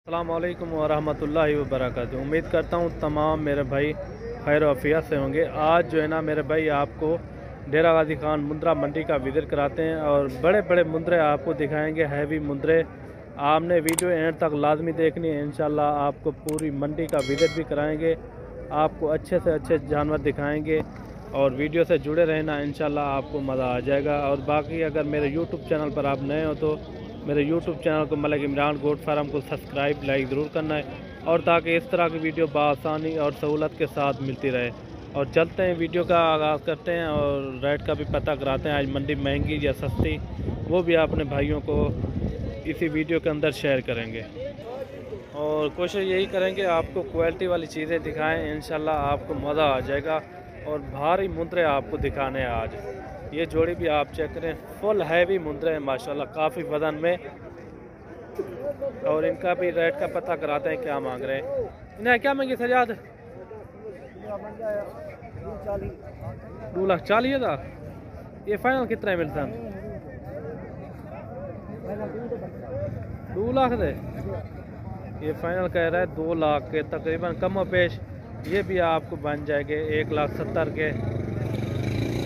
अस्सलामुअलैकुम वरहमतुल्लाहि वबरकातुहू। उम्मीद करता हूँ तमाम मेरे भाई खैर वफ़ियत से होंगे। आज जो है ना मेरे भाई आपको डेरा गाजी खान मुंद्रा मंडी का विज़िट कराते हैं और बड़े बड़े मुंद्रे आपको दिखाएंगे, हैवी मुंद्रे। आपने वीडियो एंड तक लाजमी देखनी है। इंशाल्लाह आपको पूरी मंडी का विज़िट भी कराएंगे, आपको अच्छे से अच्छे जानवर दिखाएंगे और वीडियो से जुड़े रहना, इंशाल्लाह आपको मज़ा आ जाएगा। और बाकी अगर मेरे यूट्यूब चैनल पर आप नए हो तो मेरे यूट्यूब चैनल को मलिक इमरान गोट फार्म को सब्सक्राइब लाइक ज़रूर करना है, और ताकि इस तरह की वीडियो बआसानी और सहूलत के साथ मिलती रहे। और चलते हैं, वीडियो का आगाज़ करते हैं और रेट का भी पता कराते हैं। आज मंडी महंगी या सस्ती वो भी अपने भाइयों को इसी वीडियो के अंदर शेयर करेंगे और कोशिश यही करेंगे आपको क्वालिटी वाली चीज़ें दिखाएँ। इंशाल्लाह आपको मज़ा आ जाएगा और भारी मुंद्रे आपको दिखाने हैं आज। ये जोड़ी भी आप चेक करें, फुल हैवी मुंद्रे हैं माशाल्लाह, काफ़ी वजन में। और इनका भी रेट का पता कराते हैं क्या मांग रहे हैं। इन्हें क्या मांगी सजाद? 2,40,000। ये फाइनल कितना मिलता है? 2 लाख दे। ये फाइनल कह रहा है 2 लाख के तकरीबन, कम पेश ये भी आपको बन जाएंगे 1,70,000 के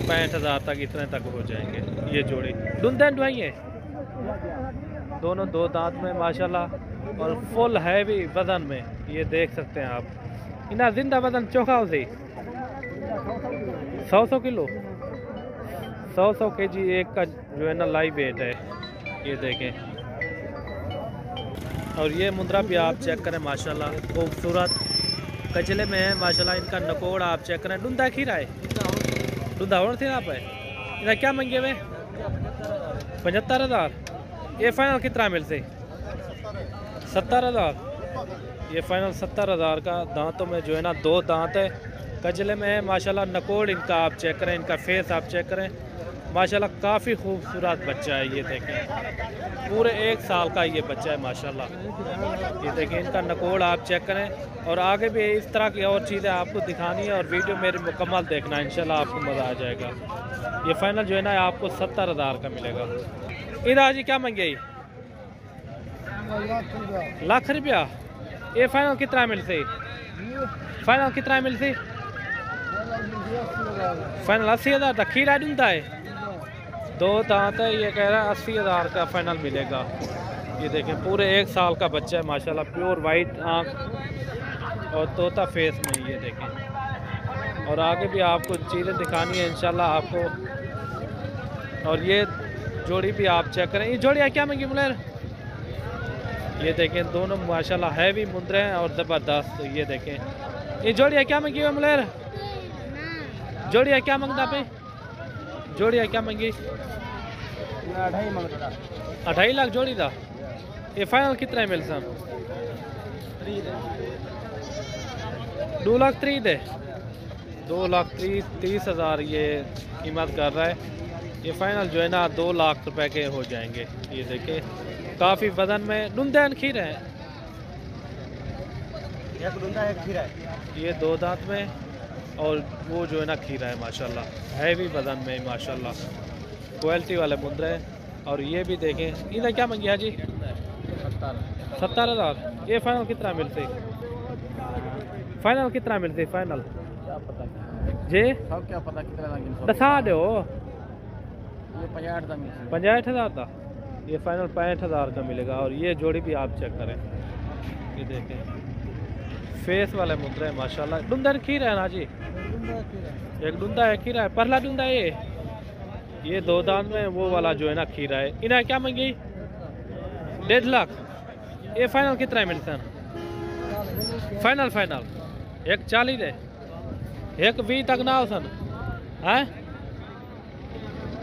65,000 तक, इतने तक हो जाएंगे। ये जोड़ी दुंदन ढुआई है, दोनों 2 दांत में माशाल्लाह और फुल हैवी वजन में। ये देख सकते हैं आप। इना जिंदा वजन चोखा उसे 100 किलो 100 kg एक का जो है ना लाइव वेट है। ये देखें। और ये मुंद्रा भी आप चेक करें माशाल्लाह, खूबसूरत कचले में है माशाल्लाह। इनका नकोड़ आप चेक करें, डुंदा खीरा है, डुंदा और थे आप है। इधर क्या मंगे हुए? 75,000। ये फाइनल कितना मिल से? 70,000। ये फाइनल 70,000 का। दांतों में जो है ना 2 दांत है, कजले में है माशाल्लाह। नकोड़ इनका आप चेक करें, इनका फेस आप चेक करें माशाल्लाह, काफ़ी खूबसूरत बच्चा है। ये देखें, पूरे 1 साल का ये बच्चा है माशाल्लाह। ये देखें, इनका नकोड़ आप चेक करें। और आगे भी इस तरह की और चीज़ें आपको दिखानी है और वीडियो मेरी मुकम्मल देखना है, इंशाल्लाह आपको मज़ा आ जाएगा। ये फाइनल जो है ना आपको 70,000 का मिलेगा। इधर जी क्या मंगे? लाख रुपया। ये फाइनल कितना मिलते? फाइनल कितना मिलते? फाइनल 80,000 तक। खीरा ढूंढता है, 2 दांत है। ये कह रहा है 80,000 का फाइनल मिलेगा। ये देखें, पूरे 1 साल का बच्चा है माशाल्लाह, प्योर वाइट आँख और तोता फेस में। ये देखें। और आगे भी आपको चीज़ें दिखानी है इंशाल्लाह आपको। और ये जोड़ी भी आप चेक करें। ये जोड़ी क्या मंगी मुलेर? ये देखें, दोनों माशाल्लाह हैवी मुंद्रे हैं और ज़बरदस्त। ये देखें, ये जोड़ी क्या मंगी हुई मुलेर? जोड़ी क्या मंगता पे? जोड़ी क्या मंगी? 2.5 लाख जोड़ी था। ये फाइनल कितना मिल सन? 2,30,000 दे। 2,30,000 ये कीमत कर रहा है। ये फाइनल जो है ना 2 लाख रुपए के हो जाएंगे। ये देखे, काफ़ी वजन में। डुंदन खीर है, एक डुंदा एक खीरा है। ये 2 दांत में और वो जो है ना खीरा है माशाल्लाह, हैवी वजन में माशाल्लाह, क्वालिटी वाले मुंद्रे हैं। और ये भी देखें। इधर क्या मंगिया जी? 70,000। ये फाइनल कितना मिलते? फाइनल कितना मिलते? फाइनल क्या पता जी, क्या पता कितना दसा दो। 65,000 था। ये फाइनल 65,000 का मिलेगा। और ये जोड़ी भी आप चेक करें। ये देखें, फेस वाले मुद्रे हैं माशाल्लाह। डुंदर खीरा है ना जी? एक डुंदा है, खीरा है, परला डुंदा है। ये 2 दांत में वो वाला जो है ना खीरा है। इन्हें क्या मंगी? 1.5 लाख। ये फाइनल कितना मिलता है? फाइनल 1,40,000 दे, 1,20,000 तक ना हो सन है।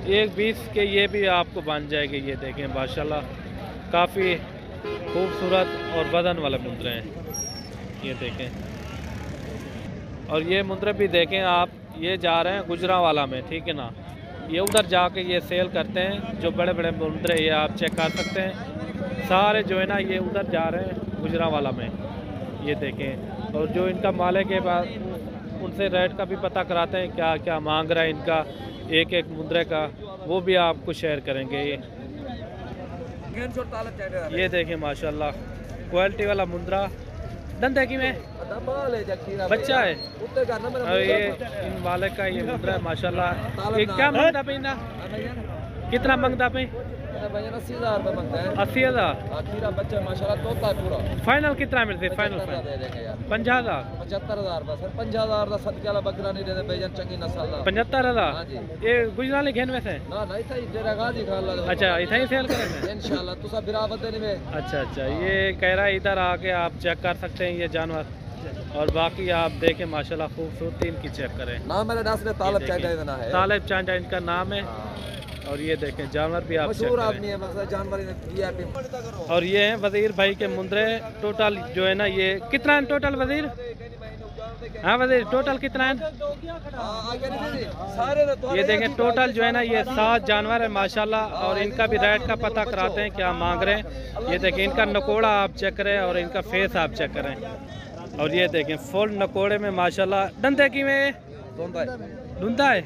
1,20,000 के ये भी आपको बन जाएगी। ये देखें माशाल्लाह, काफ़ी खूबसूरत और वजन वाले मुंद्रे हैं। ये देखें। और ये मुंद्रे भी देखें आप, ये जा रहे हैं गुजरांवाला में, ठीक है ना। ये उधर जाके ये सेल करते हैं, जो बड़े बड़े मुंद्रे ये आप चेक कर सकते हैं सारे जो है ना, ये उधर जा रहे हैं गुजरांवाला में। ये देखें। और जो इनका मालिक के पास, उनसे रेट का भी पता कराते हैं, क्या क्या मांग रहा है इनका एक एक मुंद्रे का, वो भी आपको शेयर करेंगे। ये देखें माशाल्लाह, क्वालिटी वाला मुंद्रा धंधे की में बच्चा है। और ये इन वाले का ये मुंद्रा है माशाल्लाह। ये क्या मंगता पे ना, कितना मंगता पे? 80,000 रुपये मांगता है। 80,000 बच्चा माशाल्लाह तोता पूरा। फाइनल कितना मिलती है? फाइनल 50,000 75,000 रुपये सर। 50,000 का सदके वाला बकरा नहीं देते भाईजान, चंगी नस्ल का। 75,000 ये गुजराली घेन में से ना ना इतना ही तेरा गाजी खा ला। अच्छा इतना ही सेल करें इंशाल्लाह तुसा बिरावत देने में। अच्छा ये कह रहा है इधर आके आप चेक कर सकते हैं ये जानवर, और बाकी आप देखें माशाल्लाह खूबसूरती इनकी चेक करें। नाम मेरे नाम से तालब चांडा है। तालब चांडा इनका नाम है। और ये देखें जानवर भी आप मशहूर आदमी है, मतलब जानवर। और ये हैं वजीर भाई के मुंद्रे। टोटल जो है ना ये कितना है टोटल वजीर? हाँ वजीर टोटल कितना है? ये देखें टोटल जो है ना ये 7 जानवर है माशाल्लाह। और इनका भी रेट का पता कराते हैं क्या मांग रहे हैं। ये देखें इनका नकोड़ा आप चेक करें और इनका फेस आप चेक करें। और ये देखें फुल नकोड़े में माशाल्लाह। धंधे की में धुंधा है,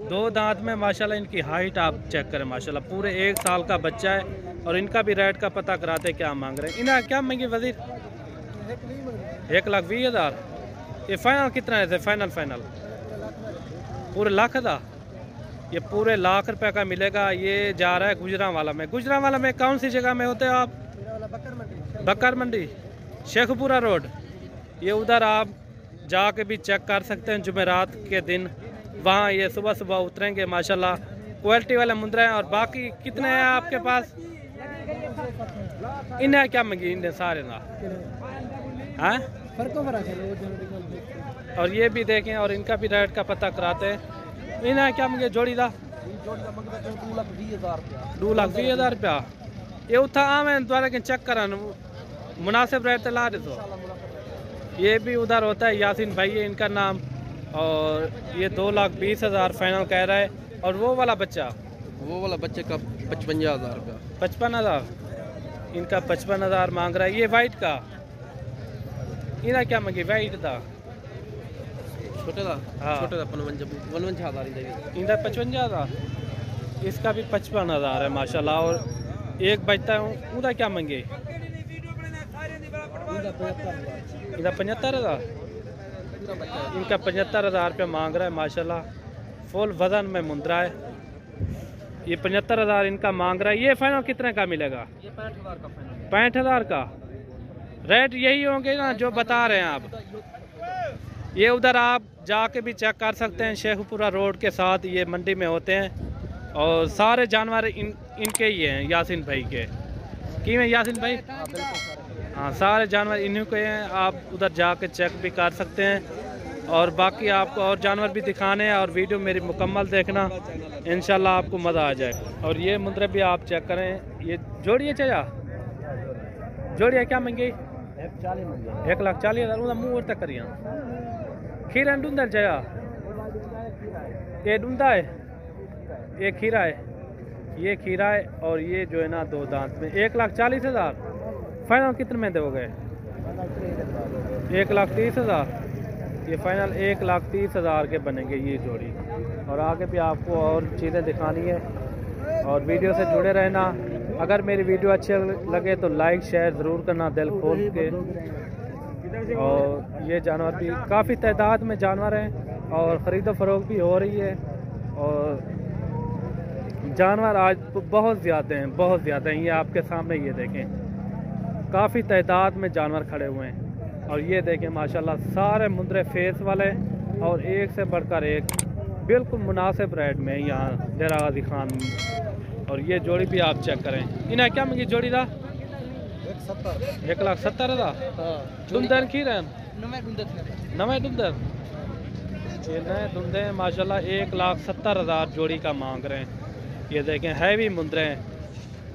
2 दांत में माशाल्लाह। इनकी हाइट आप चेक करें माशाल्लाह। पूरे 1 साल का बच्चा है। और इनका भी रेट का पता कराते हैं क्या मांग रहे हैं। इन्हें क्या मांगी वजीर? 1,20,000। ये फाइनल कितना है? फाइनल पूरे लाख था। ये पूरे लाख रुपए का मिलेगा। ये जा रहा है गुजरांवाला में। गुजरांवाला में कौन सी जगह में होते हो आप? बकर मंडी, शेखपुरा रोड। ये उधर आप जाके भी चेक कर सकते हैं जुमेरात के दिन। वहाँ ये सुबह सुबह उतरेंगे माशाल्लाह। क्वालिटी वाले मुंद्रा हैं। और बाकी कितने हैं आपके पास? इन्हें क्या मंगी? इन्हें सारे ना हाँ। और ये भी देखें और इनका भी रेट का पता कराते हैं। इन्हें क्या मंगे जोड़ी दा? 2,20,000 रुपया। ये उठा आम है द्वारा के चेक करा मुनासिब रेट ला दे। तो ये भी उधर होता है, यासीन भाई है इनका नाम। और ये 2,20,000 फाइनल कह रहा है। और वो वाला बच्चे का 55,000 रुपया। 55,000 इनका 55,000 मांग रहा है। ये वाइट का इन्हें क्या मांगी? वाइट था छोटे था। हाँ छोटे था 55,000 इनका 55,000। इसका भी 55,000 है माशाल्लाह। और एक बचता है उनका क्या मांगे? इनका 75,000। इनका 75,000 रुपये मांग रहा है माशाल्लाह। फुल वजन में मुंद्रा है। ये 75,000 इनका मांग रहा है। ये फाइनल कितने का मिलेगा? ये 65,000 का फाइनल। 65,000 का रेट यही होंगे ना जो बता रहे हैं आप। ये उधर आप जाके भी चेक कर सकते हैं। शेखपुरा रोड के साथ ये मंडी में होते हैं। और सारे जानवर इनके ही हैं, यासीन भाई के। की में यासीन भाई? हाँ सारे जानवर इन्हीं के हैं। आप उधर जाके चेक भी कर सकते हैं। और बाकी आपको और जानवर भी दिखाने हैं। और वीडियो मेरी मुकम्मल देखना, इंशाल्लाह आपको मज़ा आ जाए। और ये मुंद्रे भी आप चेक करें। ये जोड़िए चाहिए? जोड़िए क्या मंगी? 1,40,000 मुँह तक करिए। खीरा डूंदर चाहिए? ये डूंदा है, ये खीरा है, ये खीरा है। और ये जो है ना 2 दांत में 1,40,000। फाइनल कितने में दोगे? 1,30,000। ये फाइनल 1,30,000 के बनेंगे ये जोड़ी। और आगे भी आपको और चीज़ें दिखानी है। और वीडियो से जुड़े रहना। अगर मेरी वीडियो अच्छी लगे तो लाइक शेयर ज़रूर करना दिल खोल के। और ये जानवर भी काफ़ी तादाद में जानवर हैं। और ख़रीदो फ़रोख्त भी हो रही है। और जानवर आज बहुत ज़्यादा हैं, ये आपके सामने ये देखें। काफ़ी तादाद में जानवर खड़े हुए हैं। और ये देखें माशाल्लाह सारे मुंद्रे फेस वाले। और एक से बढ़कर एक बिल्कुल मुनासिब रेट में यहाँ डेरा गाजी खान। और ये जोड़ी भी आप चेक करें। इन्हें क्या मंगी जोड़ी था? 1,70,000। डुंदर की रैन नवे डुंदर ये नए डुंदे माशाल्लाह 1,70,000 जोड़ी का मांग रहे हैं। ये देखें हैवी मुंद्रे हैं,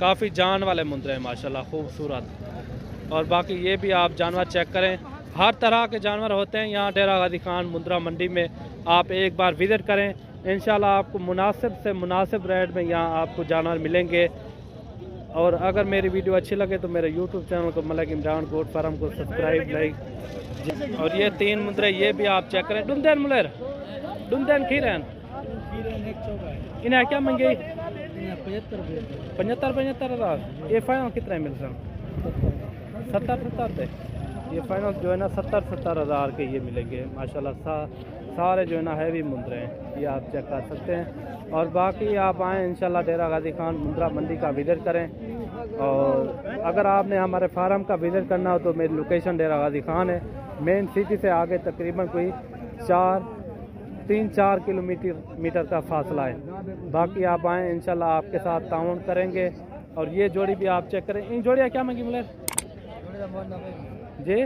काफ़ी जान वाले मुंद्रे हैं माशाल्लाह खूबसूरत। और बाकी ये भी आप जानवर चेक करें। हर तरह के जानवर होते हैं यहाँ डेरा गाजी खान मुंद्रा मंडी में। आप एक बार विज़िट करें, इंशाल्लाह आपको मुनासिब से मुनासिब रेट में यहाँ आपको जानवर मिलेंगे। और अगर मेरी वीडियो अच्छी लगे तो मेरे यूट्यूब चैनल को मलिक इमरान गोट फार्म को सब्सक्राइब लाइक। और ये 3 मुंद्रे ये भी आप चेक करें। डुंदन मुलर डुंदन खीरन इन्हें क्या मंगे? 75,000। ये फाइनल कितना मिल सकता? 70 थे। ये फाइनल जो है ना 70 हज़ार के ये मिलेंगे माशाल्लाह। सारे जो है ना हैवी मुंद्रे हैं, ये आप चेक कर सकते हैं। और बाकी आप आएँ इंशाल्लाह डेरा गाजी खान मुंद्रा मंडी का विज़िट करें। और अगर आपने हमारे फार्म का विज़िट करना हो तो मेरी लोकेशन डेरा गाजी खान है। मेन सिटी से आगे तकरीबन कोई 3-4 किलोमीटर का फासला है। बाकी आप आएँ इंशाल्लाह आपके साथ ताउन करेंगे। और ये जोड़ी भी आप चेक करें। इन जोड़ियाँ क्या मांगी मिले जी?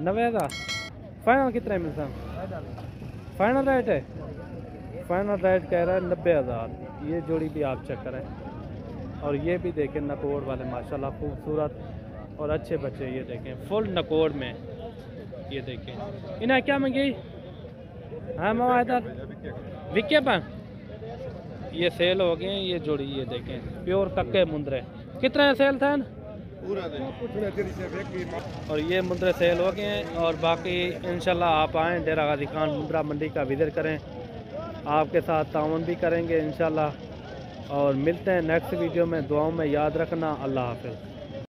90,000 फाइनल कितने मिलता है? फाइनल रेट है, फाइनल रेट कह रहा है 90,000। ये जोड़ी भी आप चेक करें। और ये भी देखें नकोड़ वाले माशाल्लाह खूबसूरत और अच्छे बच्चे। ये देखें फुल नकोड़ में, ये देखें। इन्हें क्या मंगी? हाँ मामा इधर विके पर ये सेल हो गए ये जोड़ी। ये देखें प्योर कक्के मुंद्रे। कितने सेल थे? और ये मुंद्रे सेल हो गए हैं। और बाकी इंशाल्लाह आप आएँ डेरा गाजी खान मुंद्रा मंडी का विज़िट करें। आपके साथ ताउन भी करेंगे इंशाल्लाह। और मिलते हैं नेक्स्ट वीडियो में। दुआओं में याद रखना। अल्लाह हाफ़िज़।